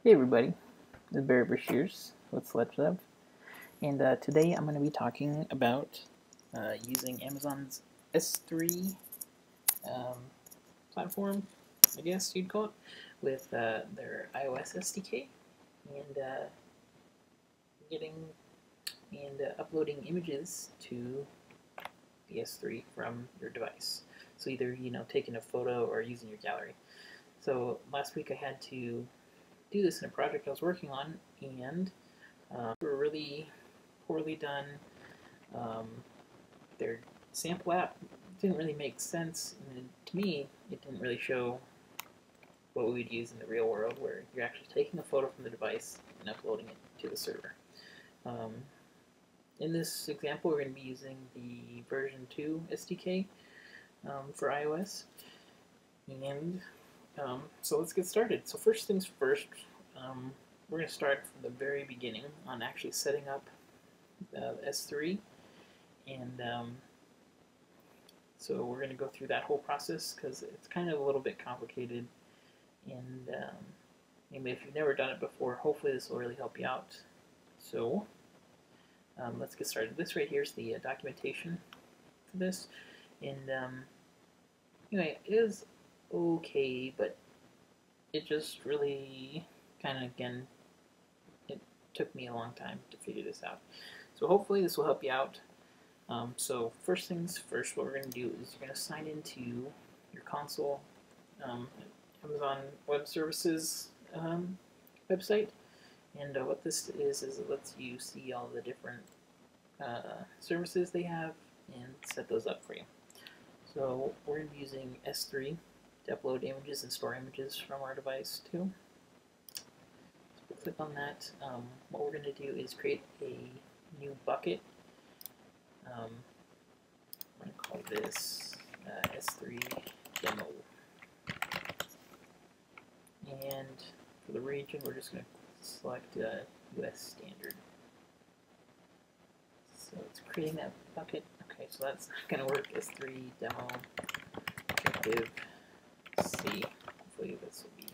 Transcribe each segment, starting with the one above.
Hey everybody, this is Barry Brashears with SledgeDev, and today I'm going to be talking about using Amazon's S3 um, platform, I guess you'd call it, with their iOS SDK, and getting and uploading images to the S3 from your device. So either taking a photo or using your gallery. So last week I had to do this in a project I was working on, and were really poorly done. Um, their sample app didn't really make sense, and to me, it didn't really show what we would use in the real world, where you're actually taking a photo from the device and uploading it to the server. Um, in this example, we're going to be using the version 2 SDK for iOS, and so let's get started. So first things first, we're going to start from the very beginning on actually setting up S3, and so we're going to go through that whole process because it's kind of a little bit complicated, and maybe if you've never done it before, hopefully this will really help you out. So let's get started. This right here is the documentation for this, and anyway, it is okay, but it just really kind of, again, it took me a long time to figure this out. So hopefully this will help you out. So first things first, what we're going to do is you're going to sign into your console, Amazon Web Services website, and what this is it lets you see all the different services they have and set those up for you. So we're going to be using S3 to upload images and store images from our device too. So we'll click on that. What we're going to do is create a new bucket. I'm going to call this S3 demo. And for the region, we're just going to select US standard. So it's creating that bucket. Okay, so that's not going to work. S3 demo objective C. Hopefully this will be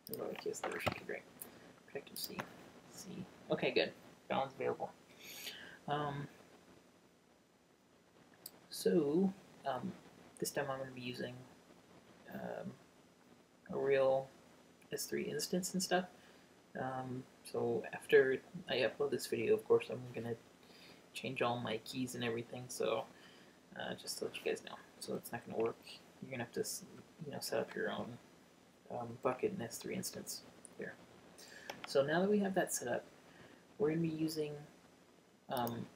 the lowercase version. Okay, great. Objective C. C. Okay, good. Balance available. This time I'm going to be using a real S3 instance and stuff. So after I upload this video, of course, I'm going to change all my keys and everything. So just to let you guys know, so it's not going to work. You're going to have to, set up your own bucket and S3 instance here. So now that we have that set up, we're going to be using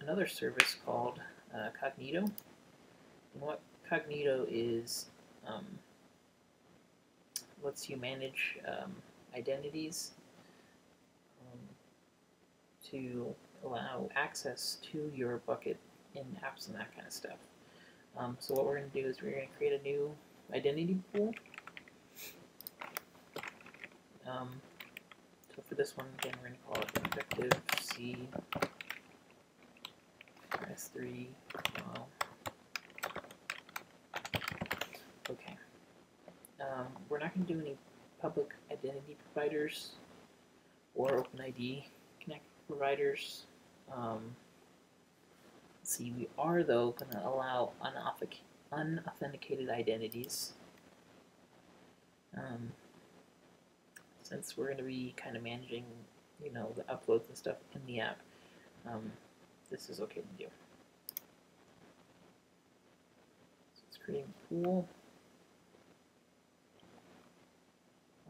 another service called Cognito. And what Cognito is, lets you manage identities to allow access to your bucket in apps and that kind of stuff. So what we're going to do is we're going to create a new identity pool. So for this one, again, we're going to call it objective C S3. Okay. We're not going to do any public identity providers or OpenID Connect providers. See, we are though going to allow unauthenticated identities. Since we're going to be kind of managing, the uploads and stuff in the app, this is okay to do. So it's creating a pool.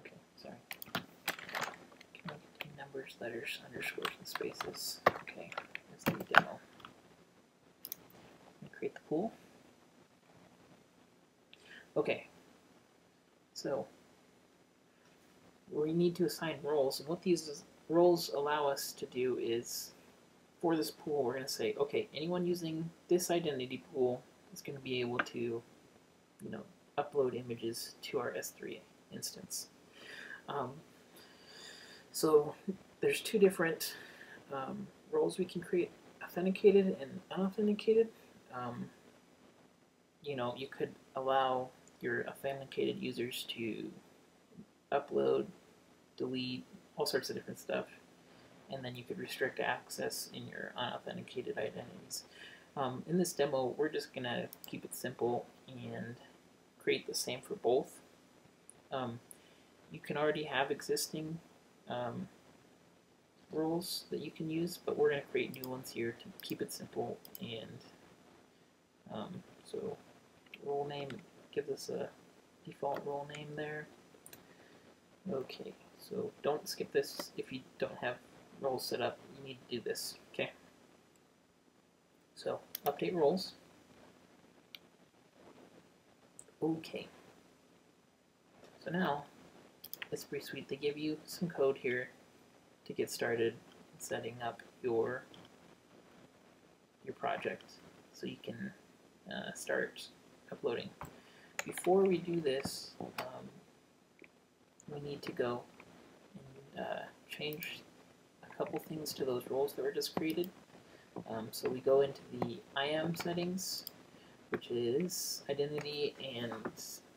Okay, sorry. Can contain numbers, letters, underscores, and spaces. Okay, that's the demo. Create the pool. Okay, so we need to assign roles, and what these roles allow us to do is, for this pool, we're going to say, okay, anyone using this identity pool is going to be able to, upload images to our S3 instance. So there's two different roles we can create: authenticated and unauthenticated. You could allow your authenticated users to upload, delete, all sorts of different stuff. And then you could restrict access in your unauthenticated identities. In this demo, we're just going to keep it simple and create the same for both. You can already have existing roles that you can use, but we're going to create new ones here to keep it simple. And so role name gives us a default role name there. Okay, so don't skip this if you don't have roles set up. You need to do this, okay? So update roles. Okay. So now it's pretty sweet. They give you some code here to get started setting up your project, so you can start uploading. Before we do this, we need to go and change a couple things to those roles that were just created. So we go into the IAM settings, which is Identity and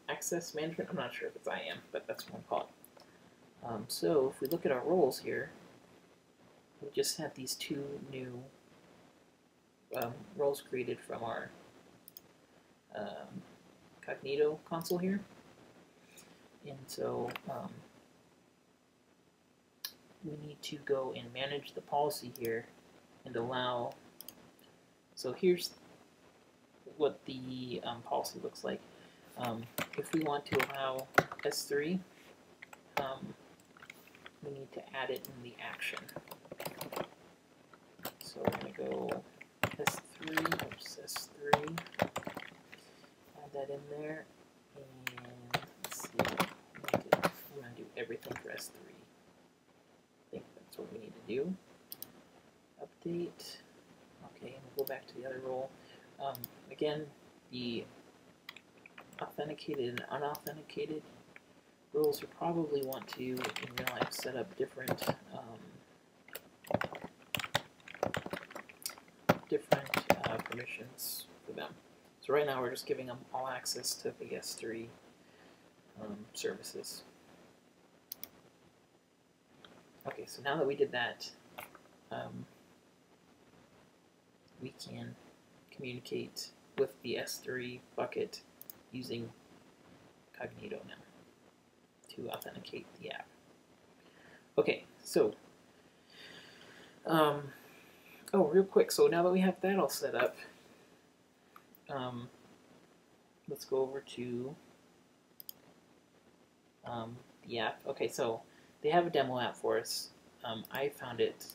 Access Management. I'm not sure if it's IAM, but that's what I'm called. So if we look at our roles here, we just have these two new roles created from our Cognito console here. And so we need to go and manage the policy here and allow, so here's what the policy looks like. If we want to allow S3, we need to add it in the action. So we're going to go S3, add that in there, and let's see, we're going to do everything for S3. I think that's what we need to do. Update. Okay, and we'll go back to the other role. Again, the authenticated and unauthenticated roles, you probably want to, in real life, set up different permissions for them. So right now we're just giving them all access to the S3 services. Okay, so now that we did that, we can communicate with the S3 bucket using Cognito now to authenticate the app. Okay, so oh, real quick, so now that we have that all set up, let's go over to the app. Okay, so they have a demo app for us. I found it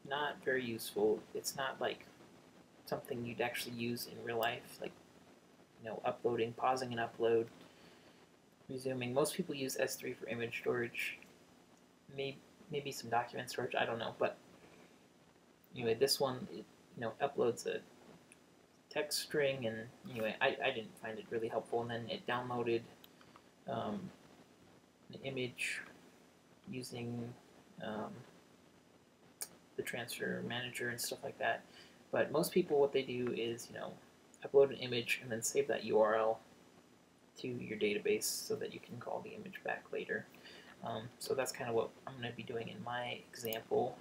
not very useful. It's not like something you'd actually use in real life, like, you know, uploading, pausing an upload, resuming. Most people use S3 for image storage, maybe some document storage, I don't know, but anyway, this one, it, you know, uploads a text string, and anyway, I didn't find it really helpful, and then it downloaded an image using the transfer manager and stuff like that. But most people, what they do is, you know, upload an image and then save that URL to your database so that you can call the image back later. So that's kind of what I'm going to be doing in my example.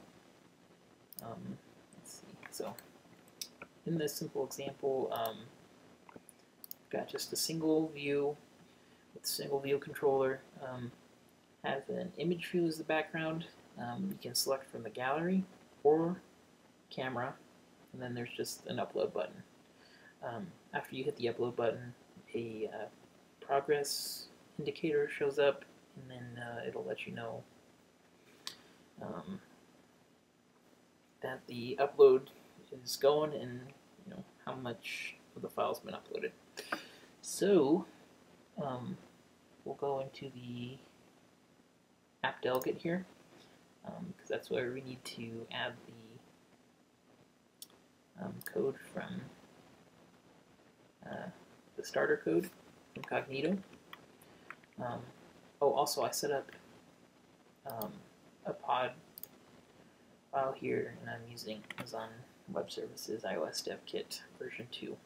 Let's see. So in this simple example, got just a single view with a single view controller. Has an image view as the background. You can select from the gallery or camera, and then there's just an upload button. After you hit the upload button, a progress indicator shows up, and then it'll let you know that the upload is going and, you know, how much of the file's been uploaded. So we'll go into the app delegate here, because that's where we need to add the code from the starter code from Cognito. Oh, also I set up a pod file here, and I'm using Amazon Web Services iOS Dev Kit version 2.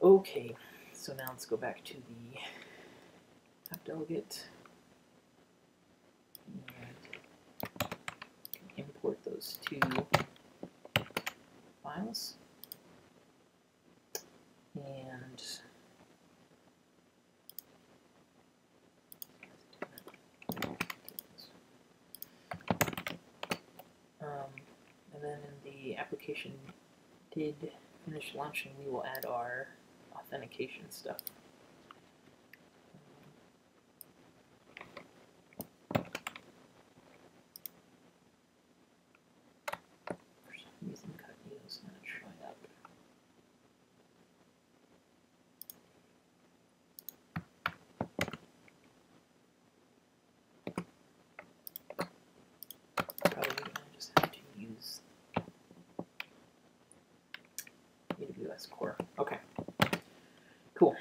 Okay, so now let's go back to the app delegate, and import those two files, and and then in the application did finish launching, we will add our authentication stuff. For some reason, Cognito's not showing up. Probably gonna just have to use AWS core. Okay, cool.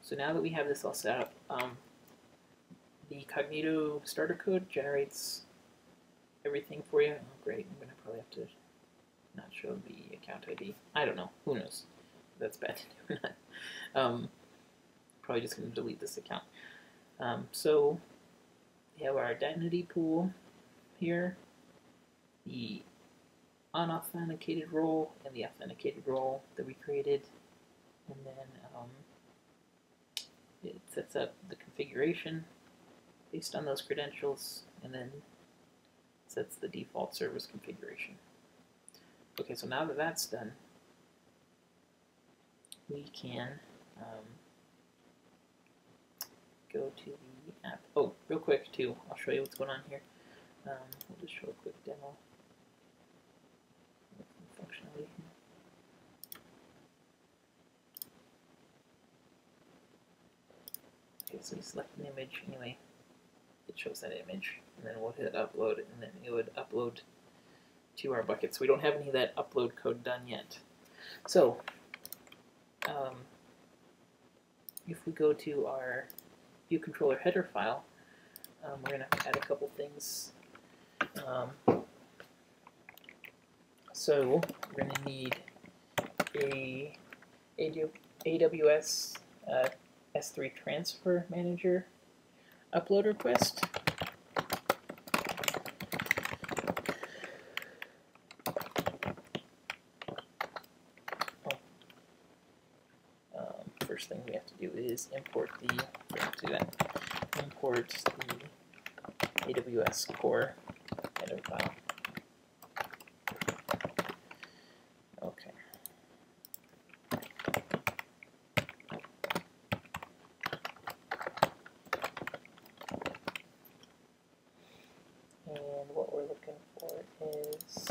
So now that we have this all set up, the Cognito starter code generates everything for you. Oh, great. I'm gonna probably have to not show the account ID. I don't know. Who knows? That's bad to do or not. Probably just gonna delete this account. So we have our identity pool here, the unauthenticated role and the authenticated role that we created, and then it sets up the configuration based on those credentials, and then sets the default service configuration. Okay, so now that that's done, we can go to the app. Oh, real quick too, I'll show you what's going on here. We'll just show a quick demo. Functionality here. Okay, so you select an image anyway. It shows that image, and then we'll hit upload, and then it would upload to our bucket. So we don't have any of that upload code done yet. So if we go to our view controller header file, we're going to add a couple things. So we're going to need a AWS S3 transfer manager upload request. First thing we have to do is import the AWS core header file. Okay. And what we're looking for is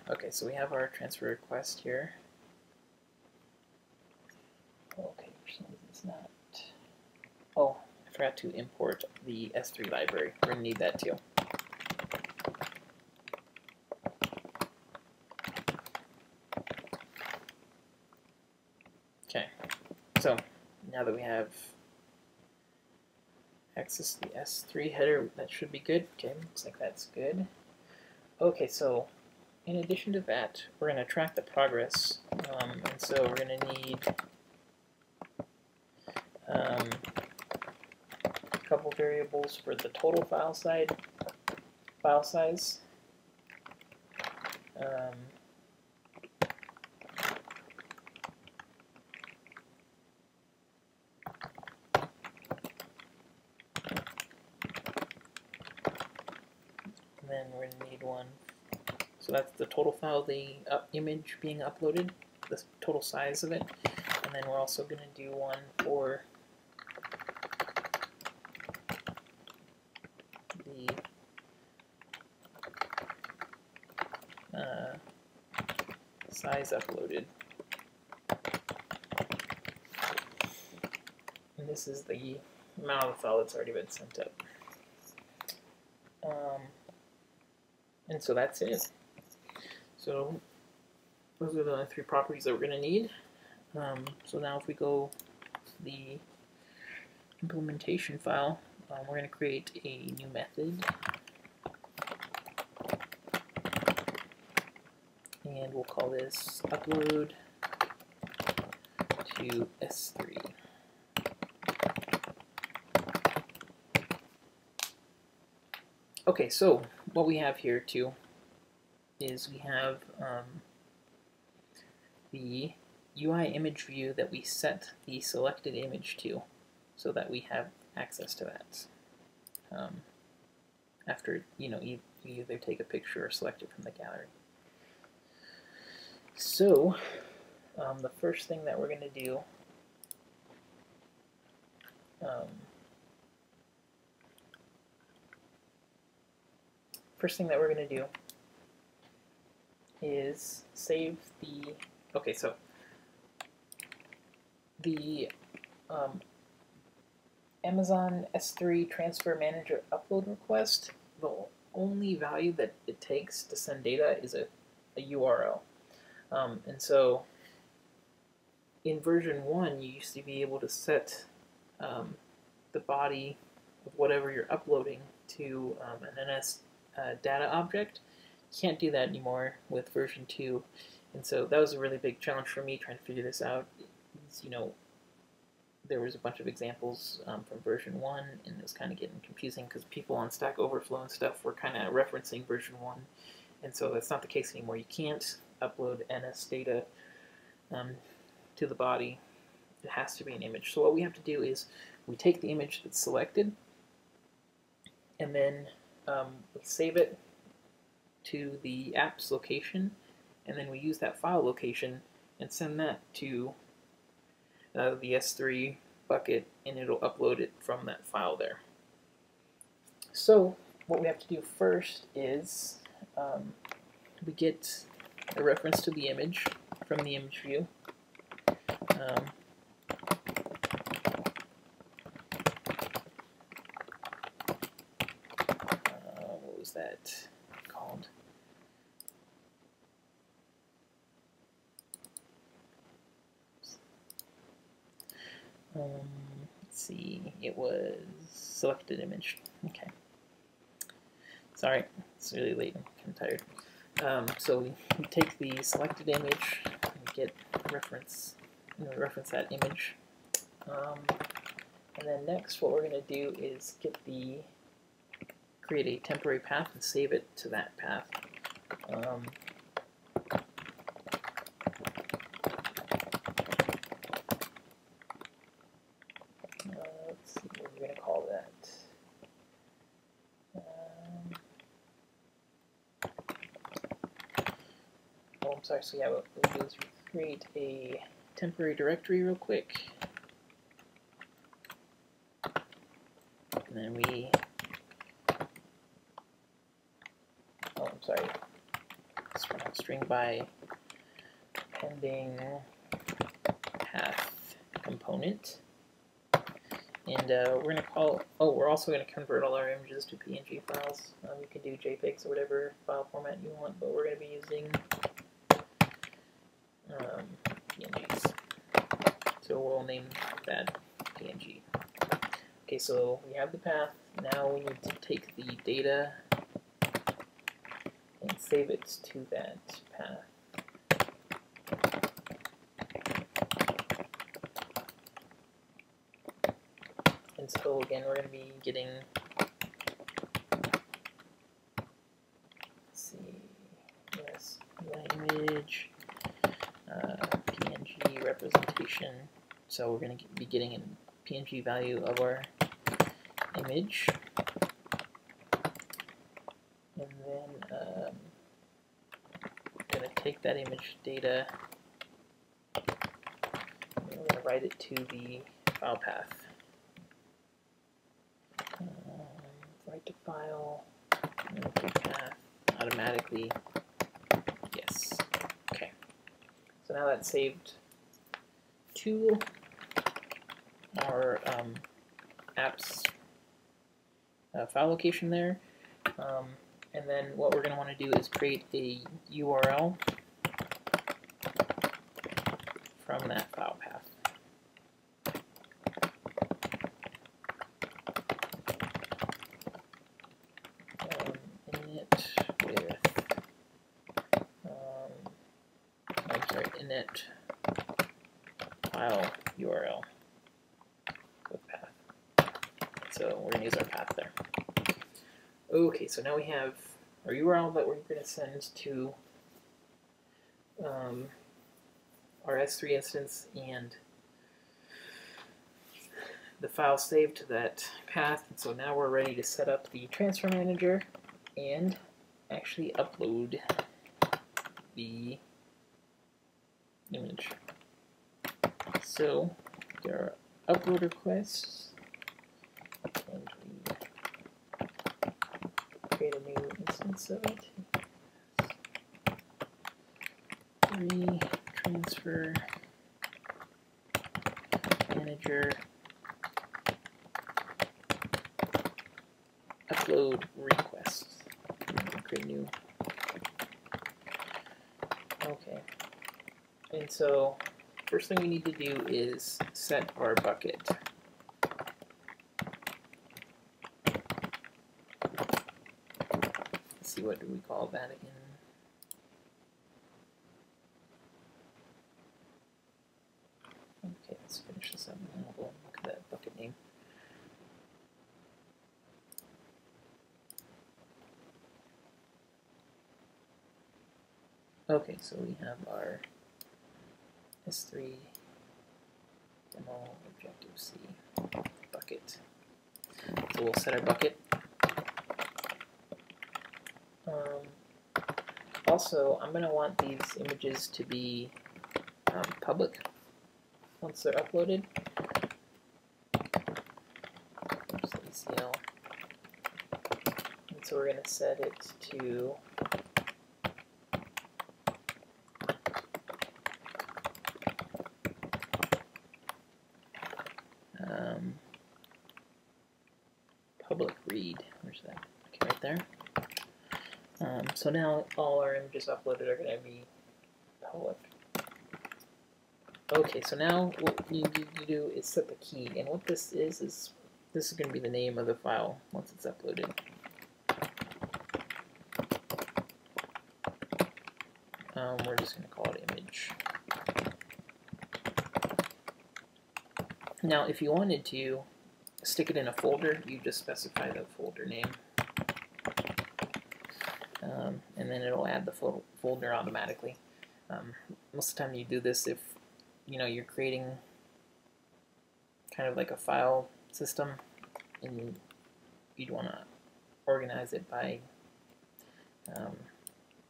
okay, so we have our transfer request here. Okay, for some reason it's not. Oh, I forgot to import the S3 library. We're going to need that too. Okay, so now that we have access to the S3 header, that should be good. Okay, looks like that's good. Okay, so in addition to that, we're going to track the progress, and so we're going to need a couple variables for the total file size. And then we're going to need one. So that's the total file, the image being uploaded, the total size of it. And then we're also going to do one for the size uploaded. And this is the amount of the file that's already been sent up. And so that's it. So those are the only three properties that we're going to need. So now if we go to the implementation file, we're going to create a new method. and we'll call this upload to S3. Okay, so what we have here too is we have the UI image view that we set the selected image to, so that we have access to that after you either take a picture or select it from the gallery. So the first thing that we're going to do is save the, okay, so the Amazon S3 Transfer Manager upload request, the only value that it takes to send data is a URL. And so in version 1, you used to be able to set the body of whatever you're uploading to an NS data object. You can't do that anymore with version 2. And so that was a really big challenge for me trying to figure this out. There was a bunch of examples from version 1, and it was kind of getting confusing because people on Stack Overflow and stuff were kind of referencing version 1. And so that's not the case anymore. You can't upload NS data to the body. It has to be an image. So what we have to do is we take the image that's selected, and then we save it to the app's location, and then we use that file location and send that to the S3 bucket, and it'll upload it from that file there. So what we have to do first is we get a reference to the image from the image view. What was that called? Let's see, it was selected image. Okay. Sorry, it's really late, I'm tired. So we take the selected image, and get reference, reference that image. And then next what we're going to do is create a temporary path and save it to that path. Let's see what we're going to call that. Oh, I'm sorry. So yeah, what we'll do is create a temporary directory real quick, and then we. Oh, I'm sorry. String by pending path component. And we're going to call, we're also going to convert all our images to PNG files. You can do JPEGs or whatever file format you want, but we're going to be using PNGs. So we'll name that PNG. Okay, so we have the path. Now we need to take the data and save it to that path. And so again, we're going to be getting, let's see, yes, image, PNG representation. So we're going to be getting a PNG value of our image. And then we're going to take that image data, and we're going to write it to the file path. Write to file, and then take path automatically. Yes. Okay. So now that's saved to our app's file location there. And then what we're going to want to do is create a URL from that file path. Init with .NET file URL with path. So we're going to use our path there. Okay, so now we have our URL that we're going to send to our S3 instance and the file saved to that path. And so now we're ready to set up the transfer manager and actually upload the image. So there are upload requests, and we create a new instance of it. Transfer manager upload requests. Create new. Okay. And so first thing we need to do is set our bucket. Let's see, what do we call that again? Okay, let's finish this up and then we'll look at that bucket name. Okay, so we have our S3 demo Objective-C bucket. So we'll set our bucket. Also, I'm going to want these images to be public once they're uploaded. Oops, ACL. And so we're going to set it to public read. Where's that? Okay, right there. So now all our images uploaded are going to be public. Okay, so now what you need to do is set the key, and what this is this is going to be the name of the file once it's uploaded. We're just going to call it image. Now, if you wanted to stick it in a folder, you just specify the folder name, and then it'll add the folder automatically. Most of the time you do this if you're creating kind of like a file system and you'd want to organize it by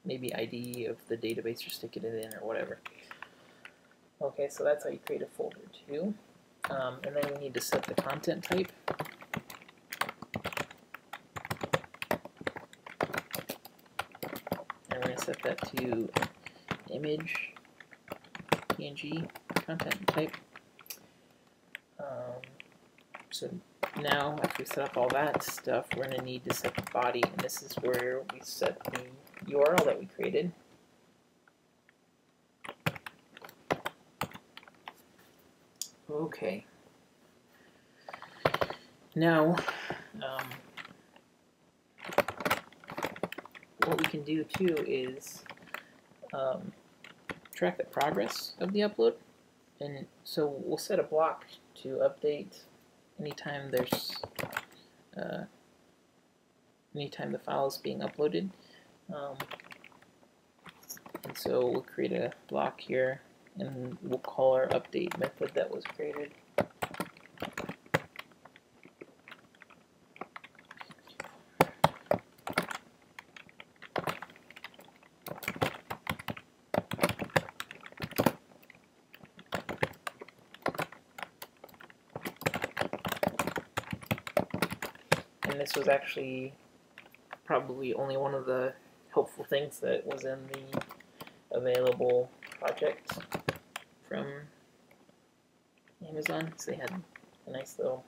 maybe ID of the database you're sticking it in or whatever. Okay, so that's how you create a folder too. And then we need to set the content type. And we're going to set that to image PNG content type. So now, after we set up all that stuff, we're going to need to set the body, and this is where we set the URL that we created. Okay. Now, what we can do too is track the progress of the upload, and so we'll set a block to update anytime there's anytime the file is being uploaded, and so we'll create a block here, and we'll call our update method that was created. And this was actually probably only one of the helpful things that was in the available project from Amazon. So they had a nice little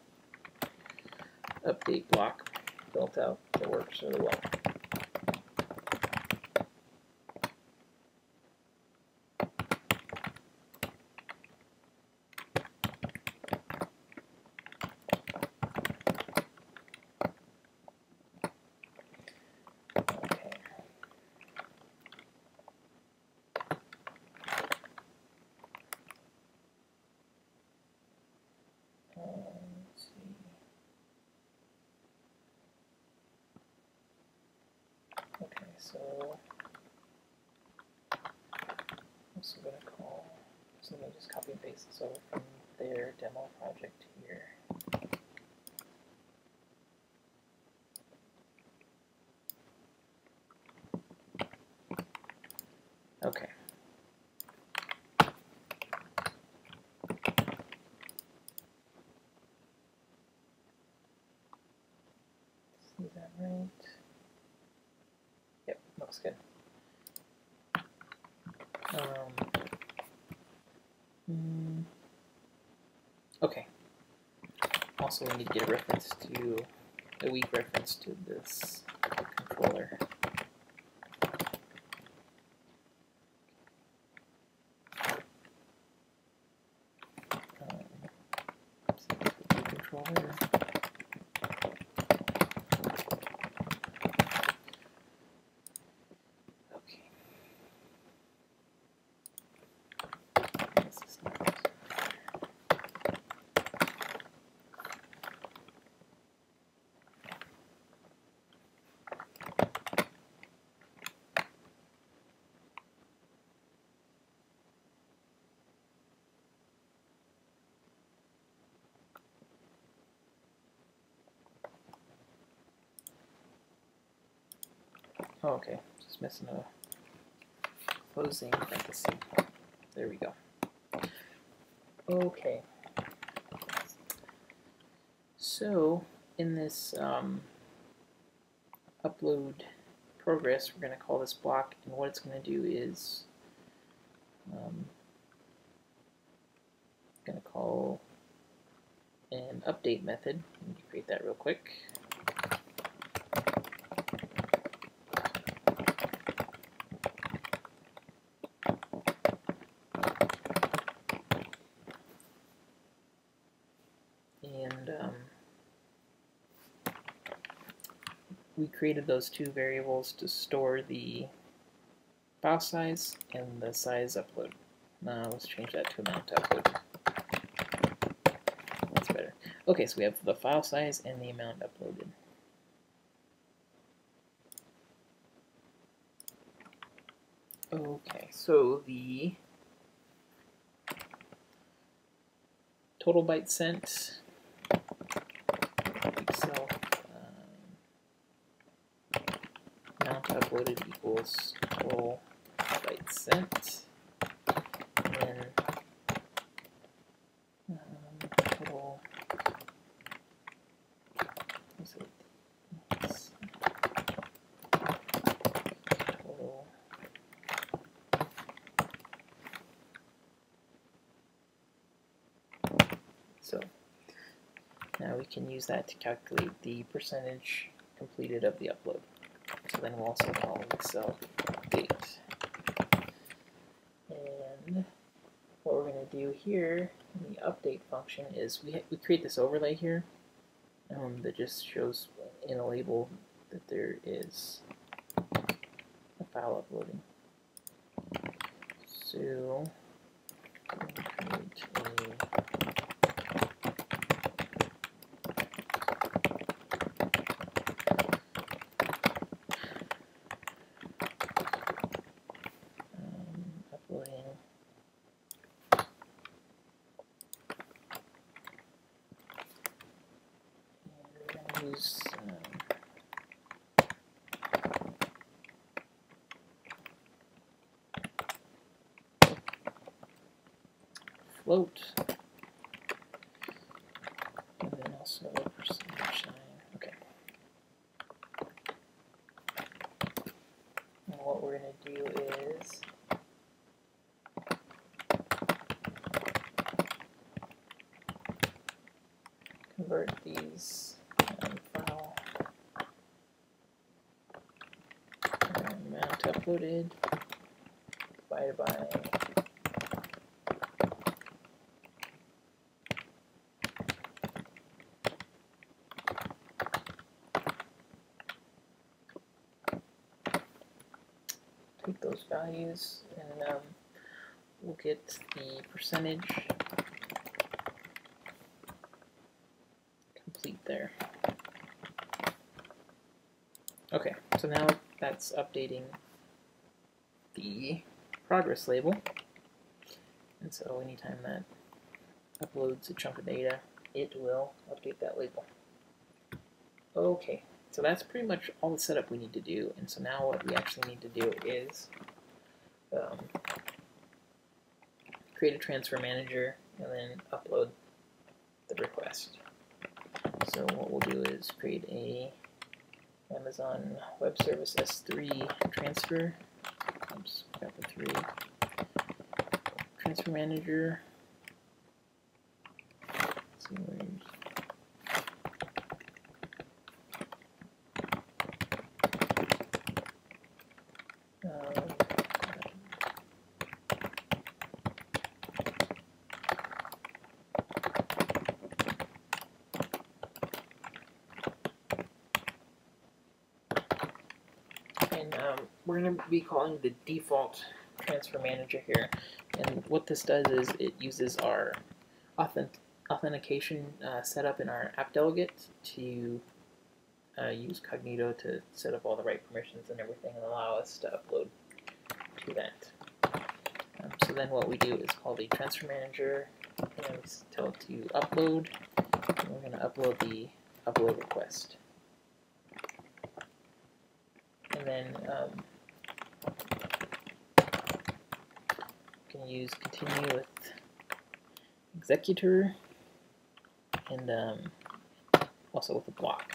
update block built out that works really well. So I'm also going to call, so let me just copy and paste this over from their demo project here. Okay. Is that right? Yep, looks good. Okay. Also, we need to get a reference to a weak reference to this controller. Controller. Okay. This is not. Oh, okay, just missing a closing parenthesis. There we go. Okay. So in this upload progress, we're going to call this block, and what it's going to do is going to call an update method. Let me create that real quick. And we created those two variables to store the file size and the size upload. Now let's change that to amount to upload. That's better. Okay, so we have the file size and the amount uploaded. Okay, so the total bytes sent itself, amount uploaded equals total bytes sent, and total, total so now we can use that to calculate the percentage completed of the upload. So then we'll also call itself update. And what we're going to do here in the update function is we create this overlay here that just shows in a label that there is a file uploading. So we'll create uploading use float, and then also a percentage sign. Okay. And what we're going to do is convert these file amount uploaded divided by take those values, and we'll get the percentage complete there. Okay, so now that's updating the progress label. And so anytime that uploads a chunk of data, it will update that label. Okay, so that's pretty much all the setup we need to do. And so now what we actually need to do is create a transfer manager and then upload the request. So what we'll do is create a Amazon Web Service S3 transfer. Oops, got the 3. Transfer manager. Let's see where's we're going to be calling the default transfer manager here. And what this does is it uses our authentication setup in our app delegate to use Cognito to set up all the right permissions and everything and allow us to upload to that. So then what we do is call the transfer manager and we tell it to upload, and we're going to upload the upload request. And then you can use continue with executor and also with a block.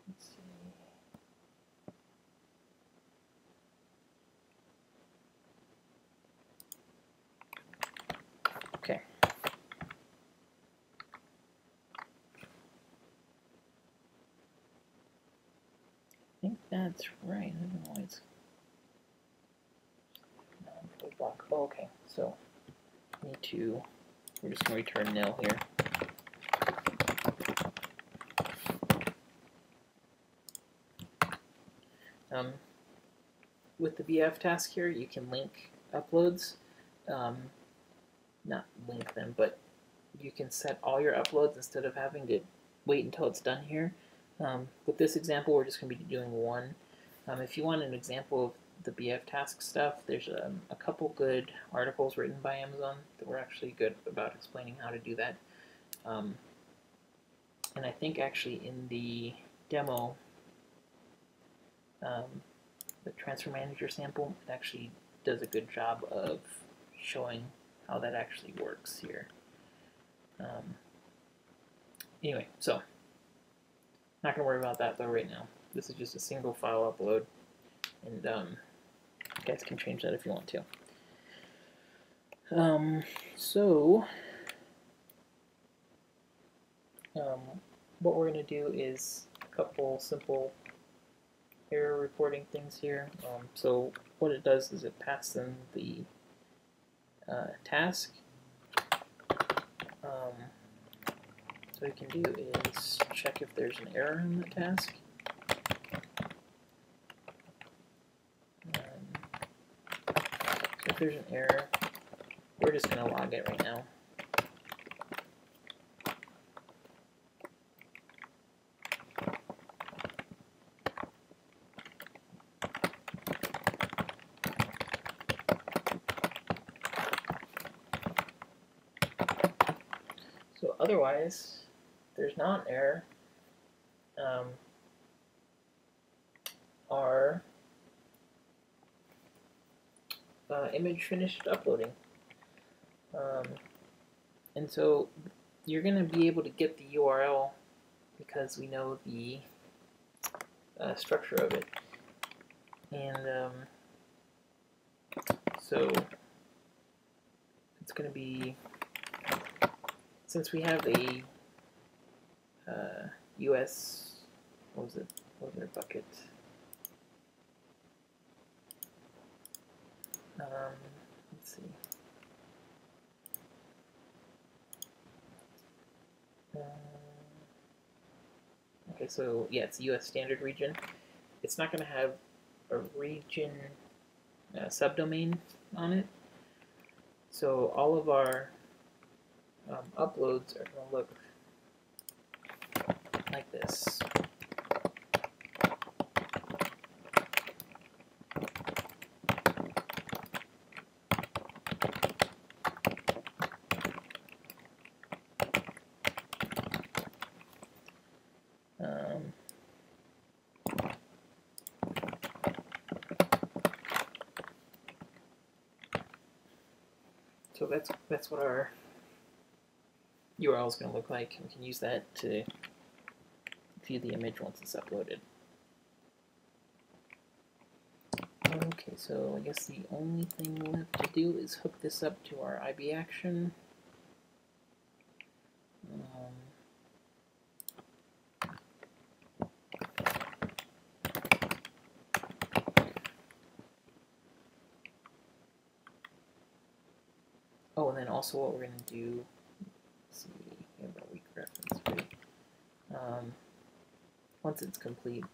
Let's see. Okay. I think that's right. I don't know why it's block. Oh, okay, so we're just going to return nil here. With the BF task here, you can link uploads. Not link them, but you can set all your uploads instead of having to wait until it's done here. With this example, we're just going to be doing one. If you want an example of the BF task stuff, there's a couple good articles written by Amazon that were actually good about explaining how to do that. And I think actually in the demo, the transfer manager sample, it actually does a good job of showing how that actually works here. Anyway, so not going to worry about that though right now. This is just a single file upload, and you guys can change that if you want to. What we're going to do is a couple simple error reporting things here. So what it does is it passes in the task. So what you can do is check if there's an error in the task. So if there's an error, we're just going to log it right now. So otherwise, there's not an error. Our image finished uploading. And so you're going to be able to get the URL because we know the structure of it. And so it's going to be, since we have a US, what was our bucket? Let's see. Okay, so yeah, it's US standard region. It's not going to have a region subdomain on it. So all of our uploads are going to look like this. So that's what our URL is going to look like. We can use that to view the image once it's uploaded. Okay, so I guess the only thing we'll have to do is hook this up to our IB action. Oh, and then also what we're going to do, let's see, we have a weak reference free. Once it's complete,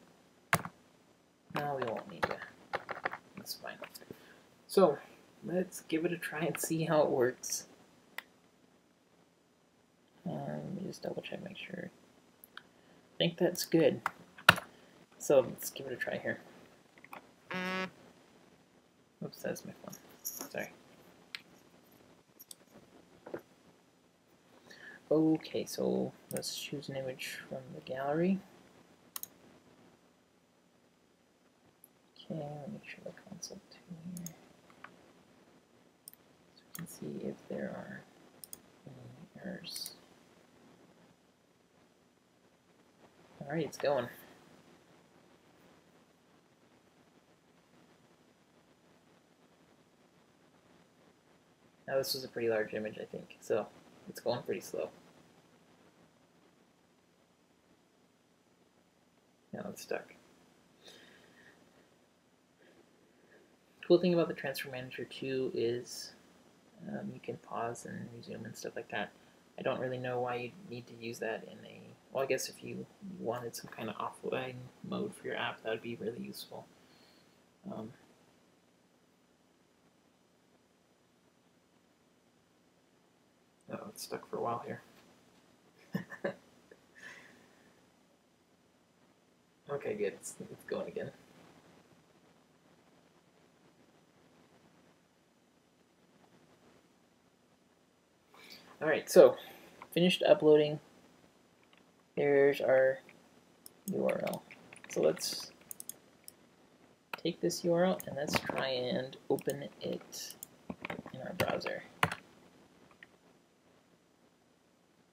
no, we won't need to. That's fine. So let's give it a try and see how it works. Let me just double check, make sure. I think that's good. So let's give it a try here. Oops, that's my phone. Sorry. Okay, so let's choose an image from the gallery. Okay, let me make sure the console too here. So we can see if there are any errors. Alright, it's going. Now this was a pretty large image, I think, so it's going pretty slow. Now it's stuck. Cool thing about the Transfer Manager too is you can pause and resume and stuff like that. I don't really know why you need to use that in a, well, I guess if you wanted some kind of offline mode for your app, that would be really useful. Oh, it's stuck for a while here. Okay, good. It's going again. Alright, so finished uploading. There's our URL. So let's take this URL and let's try and open it in our browser.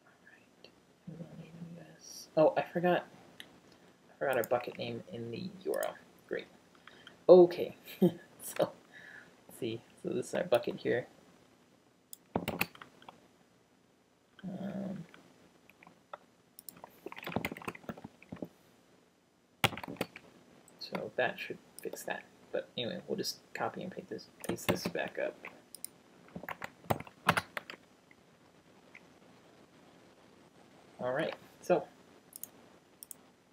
Alright. AWS. Oh, I forgot our bucket name in the URL. Great. Okay. So let's see. So this is our bucket here. So that should fix that. But anyway, we'll just copy and paste this back up. Alright, so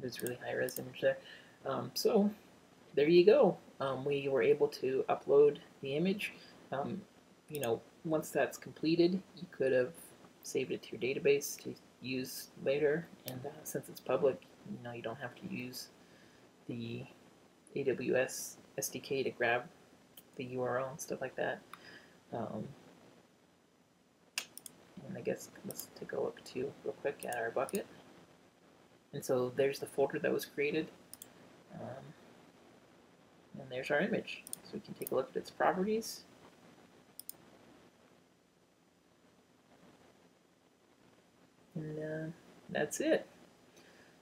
there's really high res image there. So there you go. We were able to upload the image. You know, once that's completed, you could have saved it to your database to use later. And since it's public, you know, you don't have to use the AWS SDK to grab the URL and stuff like that. And I guess let's take a look too real quick at our bucket. And so there's the folder that was created. And there's our image. So we can take a look at its properties. And that's it.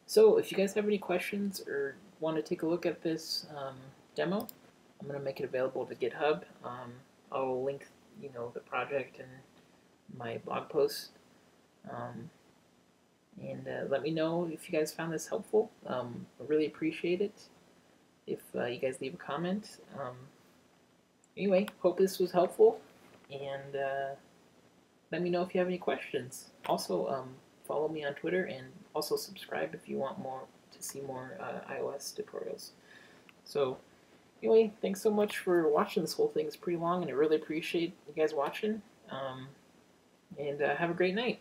So if you guys have any questions or want to take a look at this demo, I'm going to make it available to GitHub. I'll link, you know, the project and my blog post. And let me know if you guys found this helpful. I really appreciate it if you guys leave a comment. Anyway, hope this was helpful, and let me know if you have any questions. Also, follow me on Twitter, and also subscribe if you want more to to see more iOS tutorials. So anyway, thanks so much for watching. This whole thing is pretty long, and I really appreciate you guys watching. And have a great night.